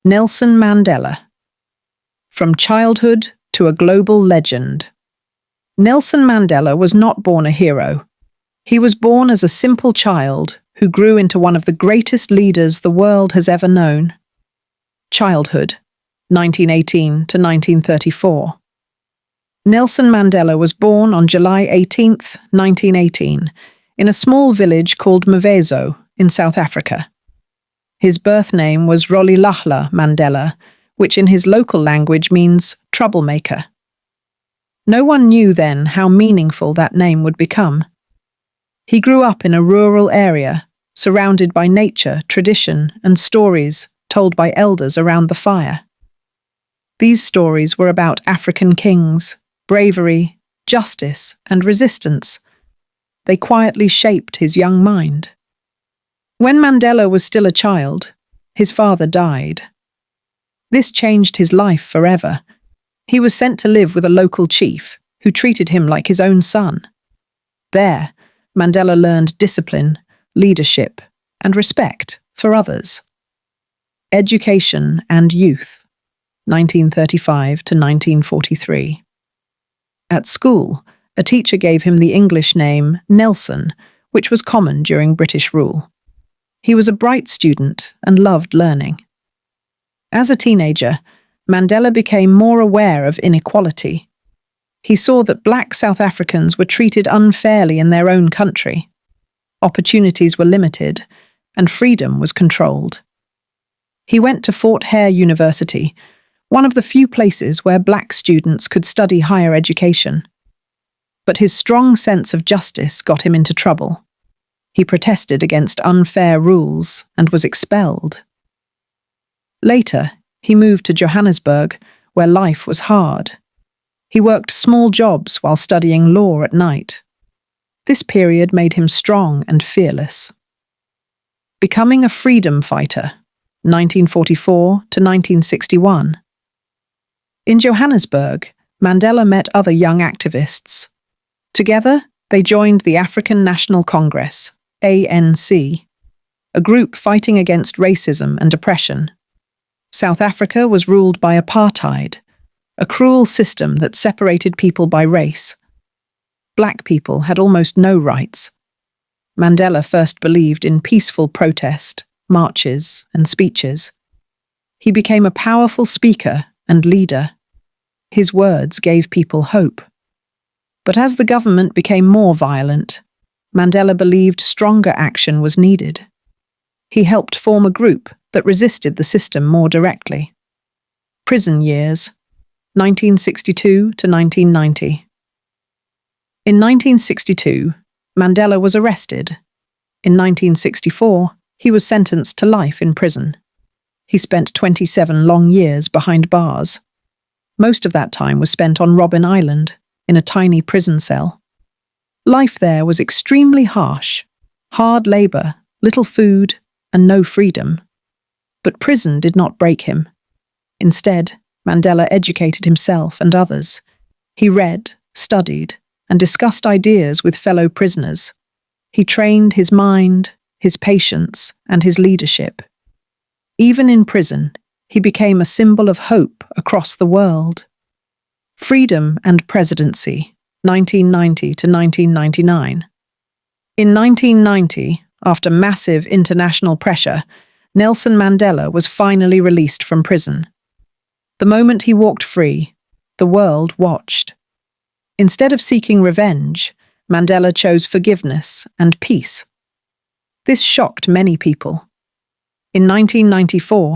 Nelson Mandela. From childhood to a global legend. Nelson Mandela was not born a hero. He was born as a simple child who grew into one of the greatest leaders the world has ever known. Childhood, 1918 to 1934. Nelson Mandela was born on July 18, 1918, in a small village called Mvezo in South Africa. His birth name was Rolihlahla Mandela, which in his local language means troublemaker. No one knew then how meaningful that name would become. He grew up in a rural area, surrounded by nature, tradition, and stories told by elders around the fire. These stories were about African kings, bravery, justice, and resistance. They quietly shaped his young mind. When Mandela was still a child, his father died. This changed his life forever. He was sent to live with a local chief who treated him like his own son. There, Mandela learned discipline, leadership, and respect for others. Education and youth, 1935 to 1943. At school, a teacher gave him the English name Nelson, which was common during British rule. He was a bright student and loved learning. As a teenager, Mandela became more aware of inequality. He saw that black South Africans were treated unfairly in their own country. Opportunities were limited, and freedom was controlled. He went to Fort Hare University, one of the few places where black students could study higher education. But his strong sense of justice got him into trouble. He protested against unfair rules and was expelled. Later, he moved to Johannesburg, where life was hard. He worked small jobs while studying law at night. This period made him strong and fearless. Becoming a freedom fighter, 1944 to 1961. In Johannesburg, Mandela met other young activists. Together, they joined the African National Congress, ANC, a group fighting against racism and oppression. South Africa was ruled by apartheid, a cruel system that separated people by race. Black people had almost no rights. Mandela first believed in peaceful protest, marches, and speeches. He became a powerful speaker and leader. His words gave people hope. But as the government became more violent, Mandela believed stronger action was needed. He helped form a group that resisted the system more directly. Prison years, 1962 to 1990. In 1962, Mandela was arrested. In 1964, he was sentenced to life in prison. He spent 27 long years behind bars. Most of that time was spent on Robben Island, in a tiny prison cell. Life there was extremely harsh. Hard labor, little food, and no freedom. But prison did not break him. Instead, Mandela educated himself and others. He read, studied, and discussed ideas with fellow prisoners. He trained his mind, his patience, and his leadership. Even in prison, he became a symbol of hope across the world. Freedom and Presidency, 1990 to 1999. In 1990, after massive international pressure, Nelson Mandela was finally released from prison. The moment he walked free, the world watched. Instead of seeking revenge, Mandela chose forgiveness and peace. This shocked many people. In 1994,